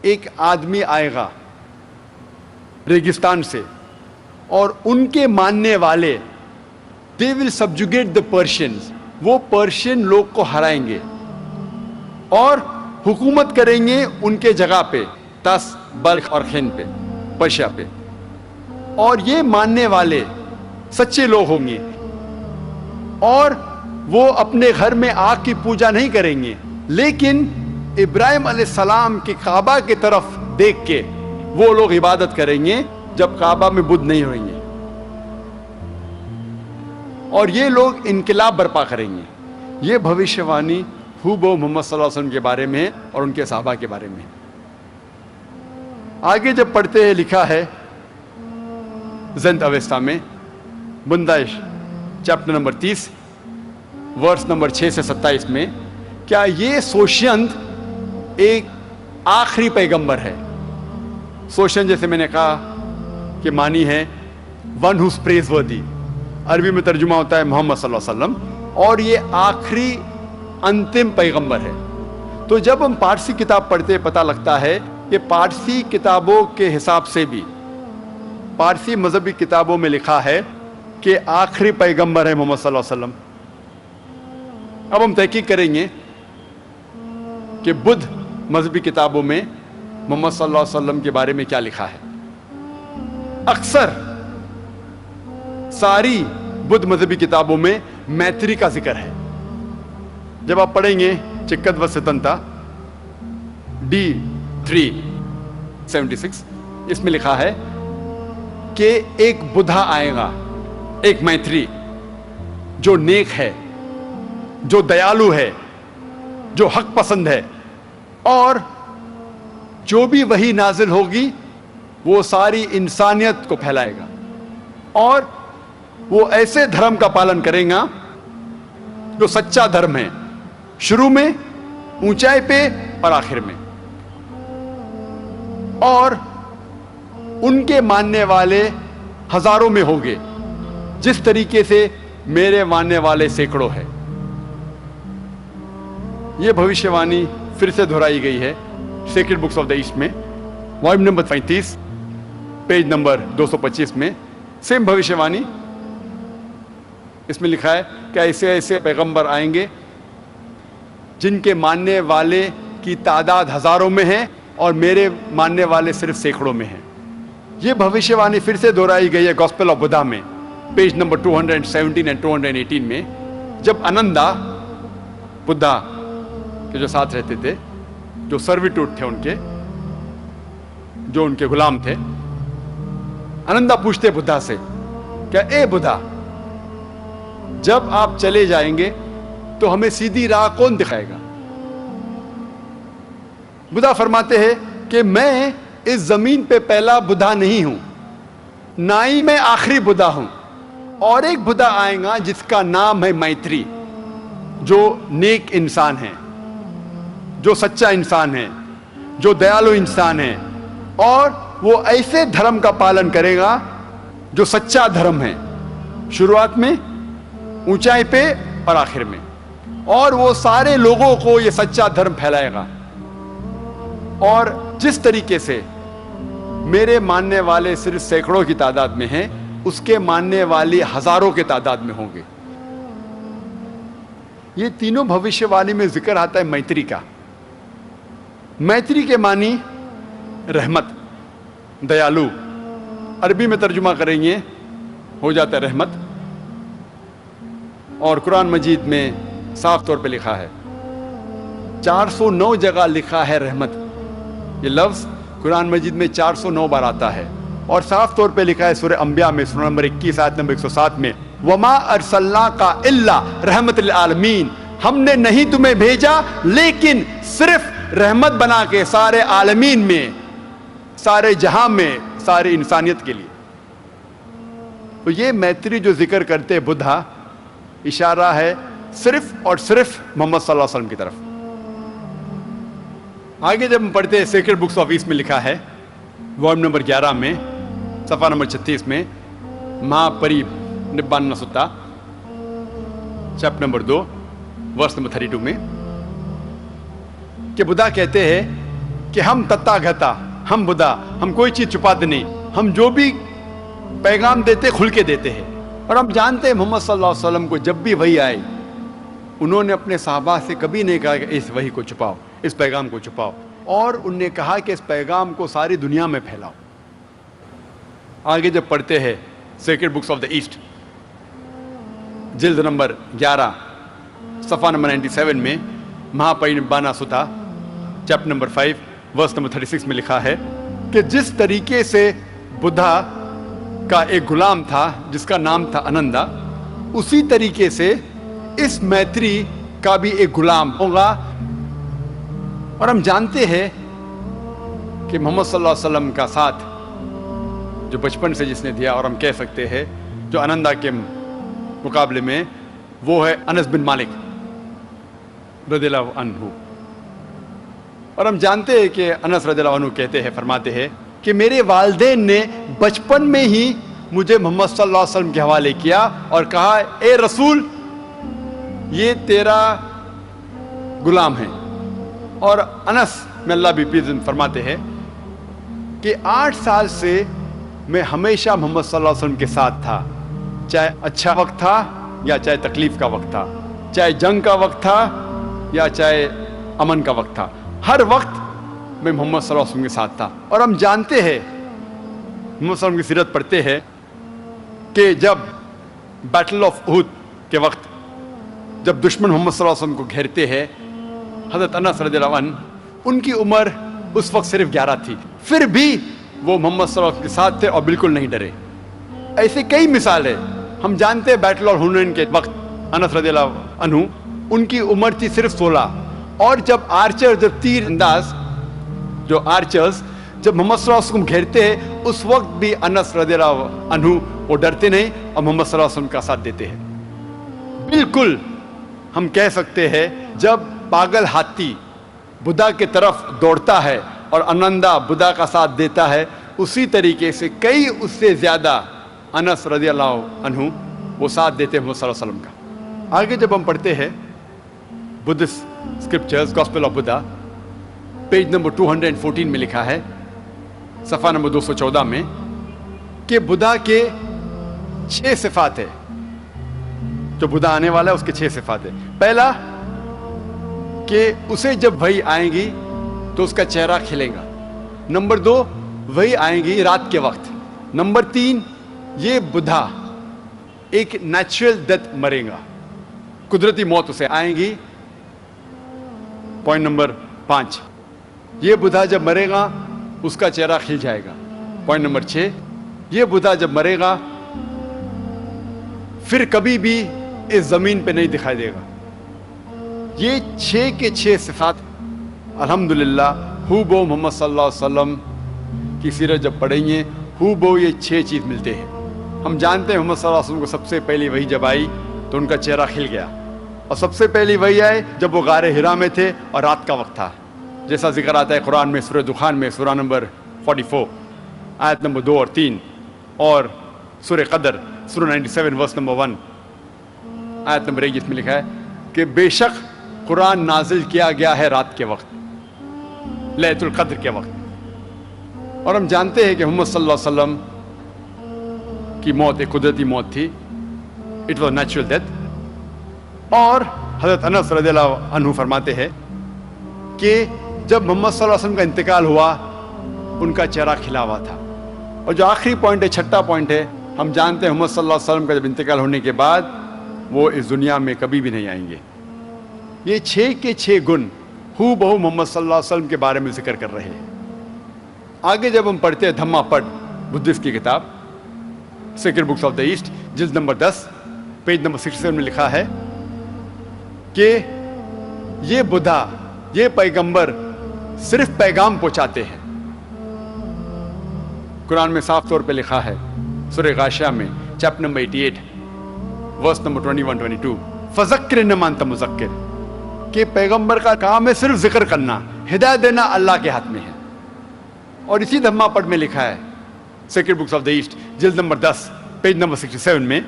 ایک آدمی آئے گا ریگستان سے اور ان کے ماننے والے they will subjugate the Persians, وہ پرشین لوگ کو ہرائیں گے اور حکومت کریں گے ان کے جگہ پہ، تس، بلخ اور ہند پہ، پرشیا پہ. اور یہ ماننے والے سچے لوگ ہوں گے اور وہ اپنے گھر میں آگ کی پوجا نہیں کریں گے، لیکن ابراہیم علیہ السلام کے کعبہ کی طرف دیکھ کے وہ لوگ عبادت کریں گے جب کعبہ میں بت نہیں ہوئیں گے. اور یہ لوگ انقلاب برپا کریں گے. یہ بھوشیہ وانی ہو محمد صلی اللہ علیہ وسلم کے بارے میں اور ان کے صحابہ کے بارے میں. آگے جب پڑھتے ہیں لکھا ہے زند اویستا میں بندائش چیپٹر نمبر 30 ورس نمبر 6 سے 27 میں، کیا یہ سوشینت ایک آخری پیغمبر ہے؟ سوشین جیسے میں نے کہا کہ معنی ہے ون ہوز پریز وردی، عربی میں ترجمہ ہوتا ہے محمد صلی اللہ علیہ وسلم، اور یہ آخری انتم پیغمبر ہے. تو جب ہم پارسی کتاب پڑھتے پتہ لگتا ہے کہ پارسی کتابوں کے حساب سے بھی، پارسی مذہبی کتابوں میں لکھا ہے کہ آخری پیغمبر ہے محمد صلی اللہ علیہ وسلم. اب ہم تحقیق کریں گے کہ بدھ مذہبی کتابوں میں محمد صلی اللہ علیہ وسلم کے بارے میں کیا لکھا ہے. اکثر ساری بدھ مذہبی کتابوں میں میتری کا ذکر ہے. جب آپ پڑھیں گے چکت و ستنتا D376 اس میں لکھا ہے کہ ایک بدھا آئے گا، ایک میتری جو نیک ہے، جو دیالو ہے، جو حق پسند ہے، اور جو بھی وہی نازل ہوگی وہ ساری انسانیت کو پھیلائے گا، اور وہ ایسے دھرم کا پالن کرے گا جو سچا دھرم ہے، شروع میں، اونچائی پہ اور آخر میں. اور ان کے ماننے والے ہزاروں میں ہوں گے، جس طریقے سے میرے ماننے والے سینکڑوں ہیں. یہ بھوشیہ وانی پھر سے دہرائی گئی ہے sacred books of the East میں، والیوم نمبر 35 پیج نمبر 225 میں. سیم بھوشیہ وانی، اس میں لکھا ہے کہ ایسے ایسے پیغمبر آئیں گے جن کے ماننے والے کی تعداد ہزاروں میں ہے اور میرے ماننے والے صرف سینکڑوں میں ہیں. یہ بھوشیہ وانی پھر سے دہرائی گئی ہے گاسپل آف بدھا میں پیج نمبر 217 اینڈ 218 میں، جب انندا بدھا کے جو ساتھ رہتے تھے، جو سرویٹوٹ تھے ان کے، جو ان کے غلام تھے، انندا پوچھتے بدھا سے کہ اے بدھا، جب آپ چلے جائیں گے تو ہمیں سیدھی راہ کون دکھائے گا؟ بدھا فرماتے ہیں کہ میں اس زمین پہ پہلا بدھا نہیں ہوں، نہ ہی میں آخری بدھا ہوں، اور ایک بدھا آئے گا جس کا نام ہے میتری، جو نیک انسان ہے، جو سچا انسان ہے، جو دیالو انسان ہے، اور وہ ایسے دھرم کا پالن کرے گا جو سچا دھرم ہے، شروعات میں، اونچائی پہ اور آخر میں، اور وہ سارے لوگوں کو یہ سچا دھرم پھیلائے گا. اور جس طریقے سے میرے ماننے والے صرف سینکڑوں کی تعداد میں ہیں، اس کے ماننے والے ہزاروں کی تعداد میں ہوں گے. یہ تینوں بھوشیہ وانی میں ذکر آتا ہے میتری کا. میتری کے معنی رحمت، دیالو، عربی میں ترجمہ کریں گے ہو جاتا ہے رحمت، اور قرآن مجید میں صاف طور پہ لکھا ہے، 409 جگہ لکھا ہے رحمت. یہ لفظ قرآن مجید میں 409 بار آتا ہے، اور صاف طور پہ لکھا ہے سورہ انبیاء میں سورہ نمبر 21 آیت نمبر 107 میں، وَمَا أَرْسَلْنَاكَ إِلَّا رَحْمَةً لِلْعَالَمِينَ، ہم نے نہیں تمہیں بھیجا لیکن صرف رحمت بنا کے سارے عالمین میں، سارے جہاں میں، ساری انسانیت کے لیے. تو یہ میتری جو ذکر کرتے بدھا، اشارہ ہے صرف اور صرف محمد صلی اللہ علیہ وسلم کی طرف. آگے جب ہم پڑھتے ہیں سیکرڈ بکس آف ایسٹ میں لکھا ہے والیوم نمبر 11 میں صفحہ نمبر 36 میں، مہا پری نبان ستا چیپٹر نمبر 2 ورس نمبر 32 میں، کہ بدھا کہتے ہیں کہ ہم تتاگتا، ہم بدھا، ہم کوئی چیز چھپاتے نہیں، ہم جو بھی پیغام دیتے کھل کے دیتے ہیں. اور ہم جانتے ہیں محمد صلی اللہ علیہ وسلم کو جب بھی وحی آئی انہوں نے اپنے صحابہ سے کبھی نہیں کہا کہ اس وحی کو چھپاؤ، اس پیغام کو چھپاؤ، اور انہوں نے کہا کہ اس پیغام کو ساری دنیا میں پھیلاؤ. آگے جب پڑھتے ہیں sacred books of the East جلد نمبر 11 صفحہ نمبر 97 میں مہا پرنبھانا ستا چیپٹر نمبر 5 ورس نمبر 36 میں لکھا ہے کہ جس طریقے سے بدھا کا ایک غلام تھا جس کا نام تھا انندا، اسی طریقے سے اس میتری کا بھی ایک غلام ہوگا. اور ہم جانتے ہیں کہ محمد صلی اللہ علیہ وسلم کا ساتھ جو بچپن سے جس نے دیا، اور ہم کہہ سکتے ہیں جو انندا کے مقابلے میں، وہ ہے انس بن مالک رضی اللہ عنہ. اور ہم جانتے ہیں کہ انس رضی اللہ عنہ کہتے ہیں، فرماتے ہیں کہ میرے والدین نے بچپن میں ہی مجھے محمد صلی اللہ علیہ وسلم کے حوالے کیا اور کہا اے رسول یہ تیرا غلام ہے. اور انس میں اللہ بھی پیز فرماتے ہیں کہ 8 سال سے میں ہمیشہ محمد صلی اللہ علیہ وسلم کے ساتھ تھا، چاہے اچھا وقت تھا یا چاہے تکلیف کا وقت تھا، چاہے جنگ کا وقت تھا یا چاہے امن کا وقت تھا، ہر وقت میں محمد صلی اللہ علیہ وسلم کے ساتھ تھا. اور ہم جانتے ہیں محمد صلی اللہ علیہ وسلم کی سیرت پڑھتے ہیں کہ جب بیٹل آف احد کے وقت جب دشمن محمد صلی اللہ علیہ وسلم کو گھیرتے ہیں، حضرت انس رضی اللہ عنہ ان کی عمر اس وقت صرف 11 تھی، پھر بھی وہ محمد صلی اللہ علیہ وسلم کے ساتھ تھے اور بالکل نہیں ڈرے. ایسے کئی مثال ہے. ہم جانتے ہیں بیٹل آف حنین کے وقت انس رضی اللہ عنہ ان کی عمر تھی صرف 16، اور جب آرچر جب تیر انداز جو آرچرز جب محمد صلی اللہ علیہ وسلم گھیرتے ہیں اس وقت بھی انس رضی اللہ عنہ وہ ڈرتے نہیں اور محمد صلی اللہ علیہ وسلم کا ساتھ دیتے ہیں. بالکل ہم کہہ سکتے ہیں جب پاگل ہاتھی بدھا کی طرف دوڑتا ہے اور انندا بدھا کا ساتھ دیتا ہے، اسی طریقے سے کئی اس سے زیادہ انس رضی اللہ عنہ وہ ساتھ دیتے ہیں محمد صلی اللہ علیہ وسلم کا. آگے جب ہم پڑھتے ہیں Buddhist scriptures gospel of Buddha page number 214 میں لکھا ہے صفحہ نمبر 214 میں کہ بدھا کے 6 صفات ہے. جو بدھا آنے والا ہے اس کے 6 صفات ہے. پہلا کہ اسے جب وحی آئیں گی تو اس کا چہرہ کھلے گا. نمبر 2 وحی آئیں گی رات کے وقت. نمبر 3 یہ بدھا ایک نیچرل ڈیتھ مرے گا، قدرتی موت اسے آئیں گی. پوائنٹ نمبر 5 یہ بدھا جب مرے گا اس کا چہرہ کھل جائے گا. پوائنٹ نمبر 6 یہ بدھا جب مرے گا پھر کبھی بھی اس زمین پہ نہیں دکھائی دے گا. یہ 6 کے 6 صفات الحمدللہ ہو بو محمد صلی اللہ علیہ وسلم کی سیرت جب پڑھیں گے ہو بو یہ 6 چیز ملتے ہیں. ہم جانتے ہیں محمد صلی اللہ علیہ وسلم کو سب سے پہلی وحی جب آئی تو ان کا چہرہ کھل گیا، اور سب سے پہلی وحی آئے جب وہ غار حرا میں تھے اور رات کا وقت تھا، جیسا ذکر آتا ہے قرآن میں سورہ دخان میں سورہ نمبر 44 آیت نمبر 2 اور 3، اور سورہ قدر سورہ 97 ورس نمبر 1 آیت نمبر 1 جس میں لکھا ہے کہ بے شک قرآن نازل کیا گیا ہے رات کے وقت، لیلۃ القدر کے وقت. اور ہم جانتے ہیں کہ محمد صلی اللہ علیہ وسلم کی موت ایک قدرتی موت تھی، اٹ واز نیچرل ڈیتھ. اور حضرت انس رضی اللہ عنہ فرماتے ہیں کہ جب محمد صلی اللہ علیہ وسلم کا انتقال ہوا ان کا چہرہ کھلا ہوا تھا. اور جو آخری پوائنٹ ہے، چھٹا پوائنٹ ہے، ہم جانتے ہیں محمد صلی اللہ علیہ وسلم کا جب انتقال ہونے کے بعد وہ اس دنیا میں کبھی بھی نہیں آئیں گے. یہ 6 کے 6 گن ہو بہو محمد صلی اللہ علیہ وسلم کے بارے میں ذکر کر رہے ہیں. آگے جب ہم پڑھتے ہیں دھما پڑھ بدھسٹ کی کتاب sacred books of the East جلد نمبر 10 پیج نمبر 67 میں لکھا ہے کہ یہ بدھا یہ پیغمبر صرف پیغام پہنچاتے ہیں. قرآن میں صاف طور پہ لکھا ہے سورہ غاشیہ میں چیپٹر نمبر 88 ورس نمبر 21-22 فذکر انما انت مذکر، کہ پیغمبر کا کام ہے صرف ذکر کرنا، ہدایت دینا اللہ کے ہاتھ میں ہے. اور اسی دھما پڑھ میں لکھا ہے sacred books of the East جلد نمبر 10 پیج نمبر 67 میں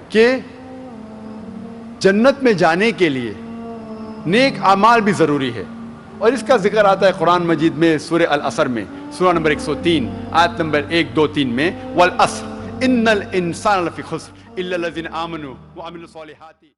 کہ جنت میں جانے کے لیے نیک اعمال بھی ضروری ہے، اور اس کا ذکر آتا ہے قرآن مجید میں سورہ العصر میں، سورہ نمبر 103 آیت نمبر 1 2 3 میں، والعصر ان الانسان لفی خسر الا الذین آمنوا وعملوا الصالحات